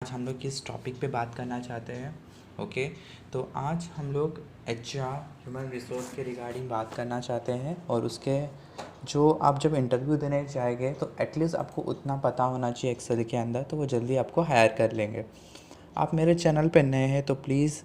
आज हम लोग किस टॉपिक पे बात करना चाहते हैं। ओके, तो आज हम लोग एचआर ह्यूमन रिसोर्स के रिगार्डिंग बात करना चाहते हैं। और उसके जो आप जब इंटरव्यू देने जाएंगे तो एटलीस्ट आपको उतना पता होना चाहिए एक्सेल के अंदर, तो वो जल्दी आपको हायर कर लेंगे। आप मेरे चैनल पे नए हैं तो please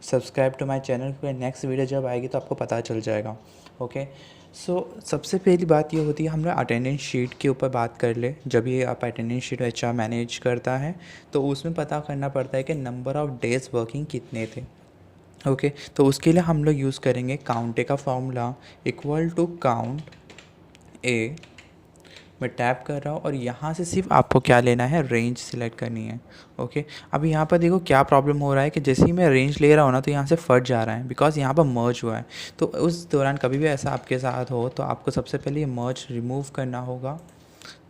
subscribe to my channel, क्योंकि नेक्स्ट वीडियो जब आएगी तो आपको पता चल जाएगा। ओके, सबसे पहली बात ये होती है, हम लोग अटेंडेंस शीट के ऊपर बात कर ले। जब ये आप अटेंडेंस शीट एचआर मैनेज करता है तो उसमें पता करना पड़ता है कि नंबर ऑफ़ डेज़ वर्किंग कितने थे। ओके, तो उसके लिए हम लोग यूज़ करेंगे काउंट ए का फॉर्मूला इक्वल टू काउंट ए। मैं टैप कर रहा हूँ और यहाँ से सिर्फ आपको क्या लेना है, रेंज सिलेक्ट करनी है। ओके, अभी यहाँ पर देखो क्या प्रॉब्लम हो रहा है कि जैसे ही मैं रेंज ले रहा हूँ ना तो यहाँ से फट जा रहा है, बिकॉज यहाँ पर मर्ज हुआ है। तो उस दौरान कभी भी ऐसा आपके साथ हो तो आपको सबसे पहले ये मर्ज रिमूव करना होगा।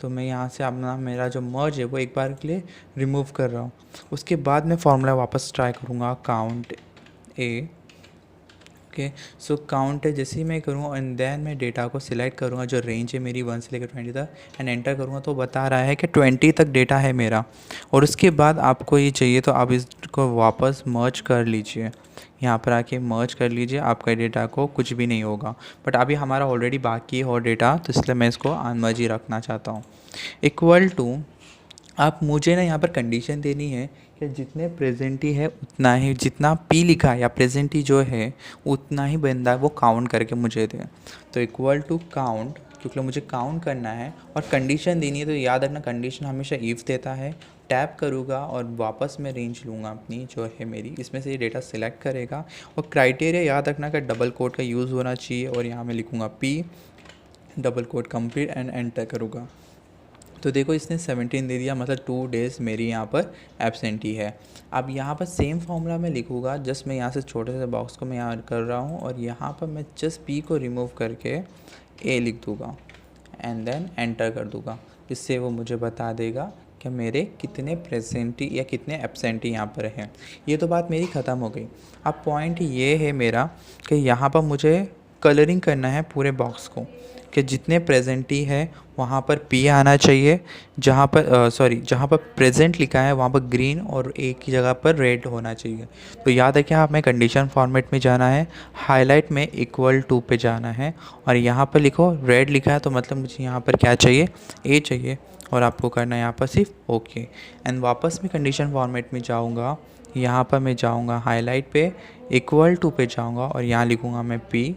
तो मैं यहाँ से अपना मेरा जो मर्ज है वो एक बार के लिए रिमूव कर रहा हूँ। उसके बाद मैं फार्मूला वापस ट्राई करूँगा, काउंट ए। ओके, सो काउंट है जैसे ही मैं करूँगा एंड देन मैं डेटा को सिलेक्ट करूँगा, जो रेंज है मेरी 1 से लेकर 20 तक, एंड एंटर करूँगा तो बता रहा है कि 20 तक डेटा है मेरा। और उसके बाद आपको ये चाहिए तो आप इसको वापस मर्ज कर लीजिए, यहाँ पर आके मर्ज कर लीजिए, आपका डेटा को कुछ भी नहीं होगा। बट अभी हमारा ऑलरेडी बाकी है और डेटा, तो इसलिए मैं इसको अनमर्ज ही रखना चाहता हूँ। इक्वल टू, आप मुझे ना यहाँ पर कंडीशन देनी है कि जितने प्रेजेंटी है उतना ही, जितना पी लिखा है या प्रेजेंटी जो है उतना ही बंदा वो काउंट करके मुझे दे। तो इक्वल टू काउंट, क्योंकि मुझे काउंट करना है और कंडीशन देनी है, तो याद रखना कंडीशन हमेशा इफ़ देता है। टैप करूँगा और वापस मैं रेंज लूँगा अपनी जो है मेरी, इसमें से ये डेटा सिलेक्ट करेगा। और क्राइटेरिया याद रखना कि डबल कोट का यूज़ होना चाहिए, और यहाँ मैं लिखूँगा P double quote complete and enter करूँगा। तो देखो इसने 17 दे दिया, मतलब 2 डेज़ मेरी यहाँ पर एब्सेंटी है। अब यहाँ पर सेम फार्मूला मैं लिखूँगा, जस्ट मैं यहाँ से छोटे से बॉक्स को मैं यहाँ कर रहा हूँ और यहाँ पर मैं जस्ट पी को रिमूव करके ए लिख दूँगा एंड देन एंटर कर दूँगा। इससे वो मुझे बता देगा कि मेरे कितने प्रेजेंटी या कितने एब्सेंटी यहाँ पर हैं। ये तो बात मेरी ख़त्म हो गई। अब पॉइंट ये है मेरा कि यहाँ पर मुझे कलरिंग करना है पूरे बॉक्स को, कि जितने प्रेजेंटी है वहाँ पर पी आना चाहिए, जहाँ पर जहाँ पर प्रेजेंट लिखा है वहाँ पर ग्रीन और एक ही जगह पर रेड होना चाहिए। तो याद है कि हमें कंडीशन फॉर्मेट में जाना है, हाईलाइट में इक्वल टू पे जाना है और यहाँ पर लिखो रेड लिखा है तो मतलब मुझे यहाँ पर क्या चाहिए, ए चाहिए। और आपको करना है यहाँ पर सिर्फ ओके। एंड वापस मैं कंडीशन फॉर्मेट में जाऊँगा, यहाँ पर मैं जाऊँगा हाईलाइट पे, इक्वल टू पे जाऊँगा और यहाँ लिखूँगा मैं पी।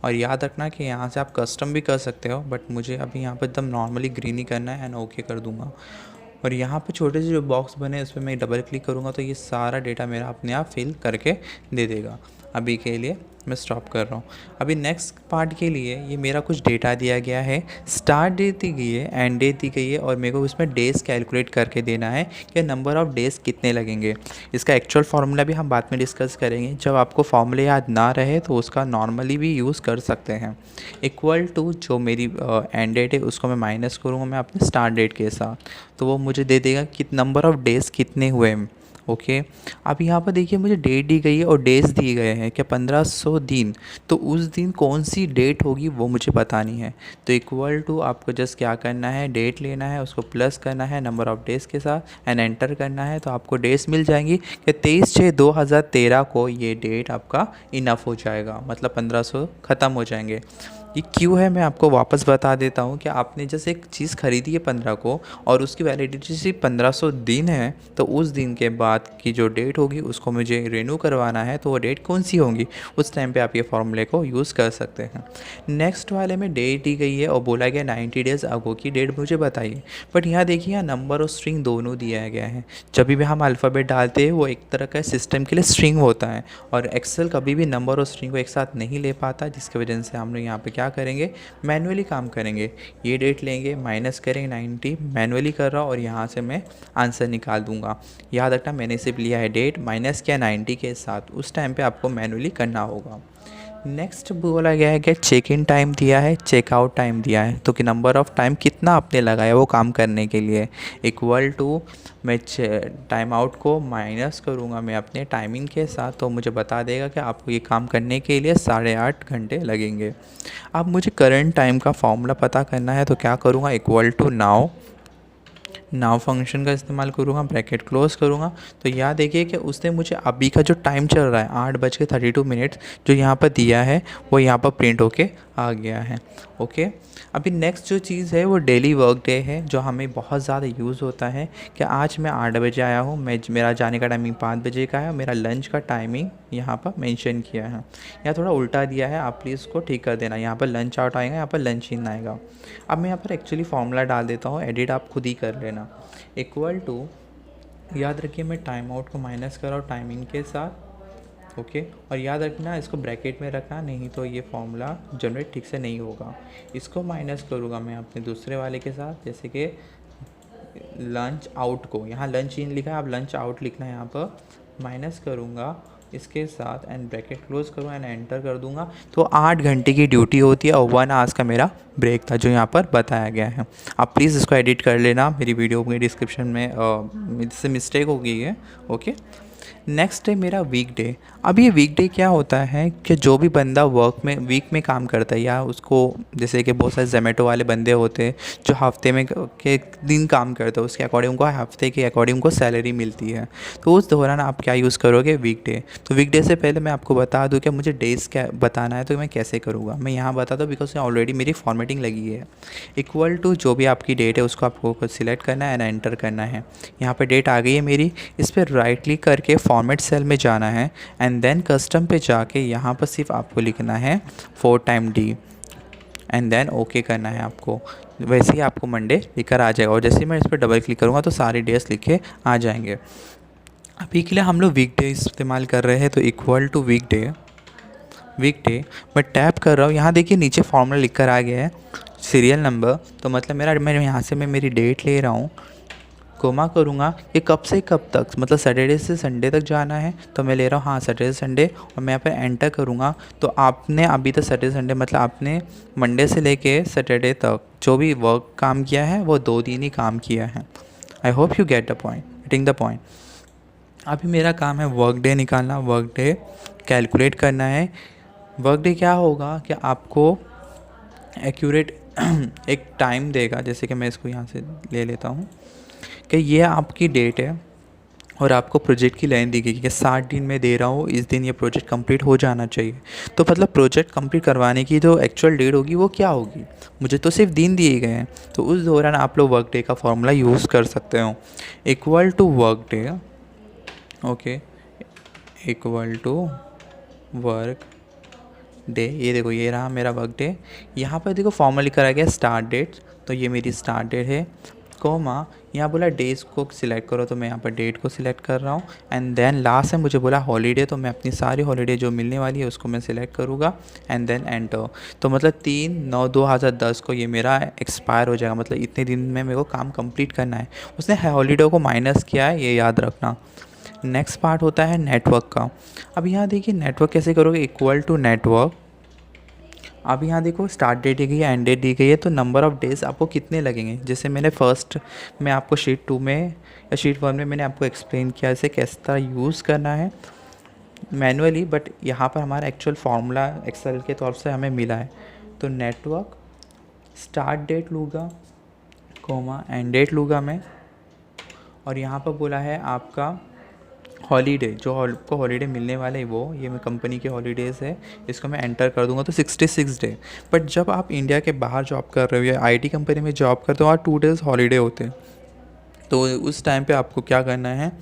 और याद रखना कि यहाँ से आप कस्टम भी कर सकते हो, बट मुझे अभी यहाँ पर एकदम नॉर्मली ग्रीन ही करना है एंड ओके कर दूँगा। और यहाँ पे छोटे से जो बॉक्स बने उस पर मैं डबल क्लिक करूँगा तो ये सारा डेटा मेरा अपने आप फिल करके दे देगा। अभी के लिए मैं स्टॉप कर रहा हूँ। अभी नेक्स्ट पार्ट के लिए ये मेरा कुछ डेटा दिया गया है, स्टार्ट डेट दी गई है, एंड डेट दी गई है, और मेरे को इसमें डेज़ कैलकुलेट करके देना है कि नंबर ऑफ़ डेज़ कितने लगेंगे। इसका एक्चुअल फार्मूला भी हम बाद में डिस्कस करेंगे। जब आपको फार्मूले याद ना रहे तो उसका नॉर्मली भी यूज़ कर सकते हैं। इक्वल टू जो मेरी एंड डेट है उसको मैं माइनस करूँगा मैं अपने स्टार्ट डेट के साथ, तो वो मुझे दे देगा कि नंबर ऑफ़ डेज़ कितने हुए हैं। ओके, अब यहाँ पर देखिए मुझे डेट दी गई है और डेज़ दिए गए हैं कि 1500 दिन, तो उस दिन कौन सी डेट होगी वो मुझे बतानी है। तो इक्वल टू आपको जस्ट क्या करना है, डेट लेना है, उसको प्लस करना है नंबर ऑफ़ डेज़ के साथ एंड एंटर करना है, तो आपको डेट्स मिल जाएंगी कि 23/6/2013 को ये डेट आपका इनफ हो जाएगा, मतलब 1500 ख़त्म हो जाएंगे। ये क्यों है मैं आपको वापस बता देता हूँ कि आपने जैसे एक चीज़ ख़रीदी है 15 को और उसकी वैलिडिटी सिर्फ 1500 दिन है, तो उस दिन के बाद की जो डेट होगी उसको मुझे रिन्यू करवाना है, तो वो डेट कौन सी होंगी, उस टाइम पे आप ये फॉर्मूले को यूज़ कर सकते हैं। नेक्स्ट वाले में डेट दी गई है और बोला गया 90 डेज़ अगो की डेट मुझे बताइए। बट यहाँ देखिए यहाँ नंबर और स्ट्रिंग दोनों दिया गया है। जब भी हम अल्फ़ाबेट डालते हैं वो एक तरह का सिस्टम के लिए स्ट्रिंग होता है, और एक्सेल कभी भी नंबर और स्ट्रिंग को एक साथ नहीं ले पाता, जिसकी वजह से हम लोग यहाँ पे क्या करेंगे, मैनुअली काम करेंगे। ये डेट लेंगे, माइनस करेंगे 90, मैनुअली कर रहा हूँ और यहाँ से मैं आंसर निकाल दूंगा। याद रखना मैंने सिर्फ लिया है डेट, माइनस किया 90 के साथ, उस टाइम पे आपको मैनुअली करना होगा। नेक्स्ट बोला गया है कि चेक इन टाइम दिया है, चेकआउट टाइम दिया है, तो कि नंबर ऑफ़ टाइम कितना आपने लगाया वो काम करने के लिए। इक्वल टू मैं टाइम आउट को माइनस करूँगा मैं अपने टाइमिंग के साथ, तो मुझे बता देगा कि आपको ये काम करने के लिए 8.5 घंटे लगेंगे। अब मुझे करंट टाइम का फॉर्मूला पता करना है, तो क्या करूँगा, equal to now now function का इस्तेमाल करूँगा, ब्रैकेट क्लोज़ करूँगा। तो यहाँ देखिए कि उसने मुझे अभी का जो टाइम चल रहा है 8:32 जो यहाँ पर दिया है वो यहाँ पर प्रिंट होके आ गया है। ओके, अभी नेक्स्ट जो चीज़ है वो डेली वर्क डे है, जो हमें बहुत ज़्यादा यूज़ होता है कि आज मैं 8 बजे आया हूँ, मेरा जाने का टाइमिंग 5 बजे का है और मेरा लंच का टाइमिंग यहाँ पर मेंशन किया है। यहाँ थोड़ा उल्टा दिया है, आप प्लीज़ उसको ठीक कर देना। यहाँ पर लंच आउट आएगा, यहाँ पर लंच इन आएगा। अब मैं यहाँ पर एक्चुअली फॉर्मूला डाल देता हूँ, एडिट आप खुद ही कर लेना। इक्वल टू, याद रखिए मैं टाइम आउट को माइनस कर रहा हूँ टाइमिंग के साथ। ओके, और याद रखना इसको ब्रैकेट में रखना, नहीं तो ये फॉर्मूला जनरेट ठीक से नहीं होगा। इसको माइनस करूँगा मैं अपने दूसरे वाले के साथ, जैसे कि लंच आउट को, यहाँ लंच इन लिखा है, आप लंच आउट लिखना है, यहाँ पर माइनस करूँगा इसके साथ एंड ब्रैकेट क्लोज करूँगा एंड एंटर कर दूँगा। तो 8 घंटे की ड्यूटी होती है और 1 आवर्स का मेरा ब्रेक था जो यहाँ पर बताया गया है। आप प्लीज़ इसको एडिट कर लेना, मेरी वीडियो के डिस्क्रिप्शन में इससे मिस्टेक हो गई है। ओके, नेक्स्ट है मेरा वीक डे। अब ये वीक डे क्या होता है कि जो भी बंदा वीक में काम करता है, या उसको जैसे कि बहुत सारे ज़ोमैटो वाले बंदे होते हैं जो हफ्ते में के दिन काम करते हैं, उसके अकॉर्डिंग उनको हफ्ते के अकॉर्डिंग उनको सैलरी मिलती है। तो उस दौरान आप क्या यूज़ करोगे, वीक डे। तो वीक डे से पहले मैं आपको बता दूँ कि मुझे डेज़ क्या बताना है, तो मैं कैसे करूँगा। मैं यहाँ बता दूँ बिकॉज ऑलरेडी मेरी फॉर्मेटिंग लगी है। इक्वल टू जो भी आपकी डेट है उसको आपको सिलेक्ट करना है एंड एंटर करना है। यहाँ पर डेट आ गई है मेरी, इस पर राइट क्लिक करके फॉर्मेट सेल में जाना है एंड देन कस्टम पे जाके यहाँ पर सिर्फ आपको लिखना है 4 time D and then okay करना है आपको। वैसे ही आपको मंडे लिखकर आ जाएगा, और जैसे ही मैं इस पर डबल क्लिक करूँगा तो सारे डेज लिखे आ जाएंगे। अभी के लिए हम लोग वीक डे इस्तेमाल कर रहे हैं, तो इक्वल टू वीक डे मैं टैप कर रहा हूँ। यहाँ देखिए नीचे फॉर्मूला लिख कर आ गया है सीरियल नंबर, तो मतलब मैं यहाँ से मैं मेरी डेट ले रहा हूँ, कोमा करूँगा ये कब से कब तक, मतलब सैटरडे से संडे तक जाना है, तो मैं ले रहा हूँ हाँ सैटरडे संडे, और मैं यहाँ पर एंटर करूँगा। तो आपने अभी तक सैटरडे संडे मतलब आपने मंडे से लेके सैटरडे तक जो भी वर्क काम किया है वो 2 दिन ही काम किया है। I hope you get the point, getting the point. अभी मेरा काम है वर्क डे निकालना, वर्क डे कैलकुलेट करना है। वर्क डे क्या होगा कि आपको एक्यूरेट एक टाइम देगा, जैसे कि मैं इसको यहाँ से ले लेता हूँ कि ये आपकी डेट है और आपको प्रोजेक्ट की लाइन दी गई कि 60 दिन में दे रहा हूँ, इस दिन ये प्रोजेक्ट कंप्लीट हो जाना चाहिए। तो मतलब प्रोजेक्ट कंप्लीट करवाने की जो एक्चुअल डेट होगी वो क्या होगी, मुझे तो सिर्फ दिन दिए गए हैं। तो उस दौरान आप लोग वर्क डे का फॉर्मूला यूज़ कर सकते हो, equal to work day. Okay, equal to work day, ये देखो ये रहा मेरा वर्क डे। यहाँ पर देखो फॉर्मूला लिखा आ गया स्टार्ट डेट, तो ये मेरी स्टार्ट डेट है, कोमा यहाँ बोला डेज़ को सिलेक्ट करो, तो मैं यहाँ पर डेट को सिलेक्ट कर रहा हूँ एंड देन लास्ट में मुझे बोला हॉलीडे, तो मैं अपनी सारी हॉलीडे जो मिलने वाली है उसको मैं सिलेक्ट करूँगा एंड देन एंटर। तो मतलब 3/9/2010 को ये मेरा एक्सपायर हो जाएगा, मतलब इतने दिन में मेरे को काम कंप्लीट करना है। उसने हॉलीडे को माइनस किया है, ये याद रखना। नेक्स्ट पार्ट होता है नेटवर्क का। अब यहाँ देखिए नेटवर्क कैसे करोगे, इक्वल टू नेटवर्क। अब यहाँ देखो स्टार्ट डेट दी गई है, एंड डेट दी गई है, तो नंबर ऑफ़ डेज़ आपको कितने लगेंगे। जैसे मैंने फर्स्ट में आपको शीट 2 में या शीट 1 में मैंने आपको एक्सप्लेन किया इसे कैसे तरह यूज़ करना है मैनुअली, बट यहाँ पर हमारा एक्चुअल फार्मूला एक्सेल के तौर से हमें मिला है। तो नेटवर्क स्टार्ट डेट लूँगा, कोमा एंड डेट लूँगा मैं, और यहाँ पर बोला है आपका हॉलीडे, जो आपको हॉलीडे मिलने वाले वो ये मैं कंपनी के हॉलीडेज़ है, इसको मैं एंटर कर दूंगा, तो 66 डे। बट जब आप इंडिया के बाहर जॉब कर रहे हो या आईटी कंपनी में जॉब करते हो, वहाँ 2 डेज़ हॉलीडे होते हैं। तो उस टाइम पे आपको क्या करना है,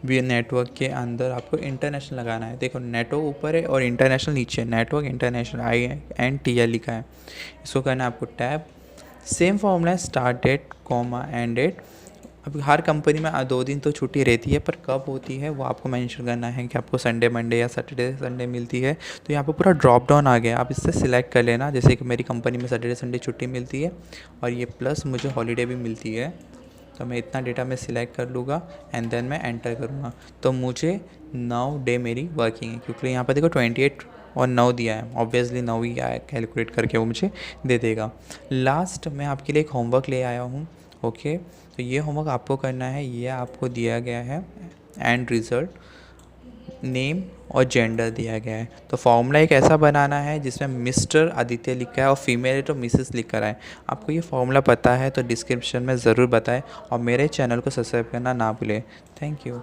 वी नेटवर्क के अंदर आपको इंटरनेशनल लगाना है। देखो नेटवर्क ऊपर है और इंटरनेशनल नीचे, नेटवर्क इंटरनेशनल INTL लिखा है, इसको करना है आपको टैब। सेम फॉर्मूला है start date, comma end date. अब हर कंपनी में 2 दिन तो छुट्टी रहती है, पर कब होती है वो आपको मेंशन करना है कि आपको संडे मंडे या सैटरडे संडे मिलती है। तो यहाँ पर पूरा ड्रॉप डाउन आ गया, आप इससे सिलेक्ट कर लेना। जैसे कि मेरी कंपनी में सैटरडे संडे छुट्टी मिलती है और ये प्लस मुझे हॉलीडे भी मिलती है, तो मैं इतना डेटा मैं सिलेक्ट कर लूँगा एंड देन मैं एंटर करूँगा। तो मुझे 9 डे मेरी वर्किंग है, क्योंकि यहाँ पर देखो 28 और 9 दिया है, ऑब्वियसली 9 ही आया, कैलकुलेट करके वो मुझे दे देगा। लास्ट मैं आपके लिए एक होमवर्क ले आया हूँ। ओके, तो ये होमवर्क आपको करना है, ये आपको दिया गया है एंड रिज़ल्ट नेम और जेंडर दिया गया है। तो फॉर्मूला एक ऐसा बनाना है जिसमें मिस्टर आदित्य लिखा है और फीमेल है तो मिसेस लिख कर आए। आपको ये फॉर्मूला पता है तो डिस्क्रिप्शन में ज़रूर बताएं और मेरे चैनल को सब्सक्राइब करना ना भूलें। Thank you.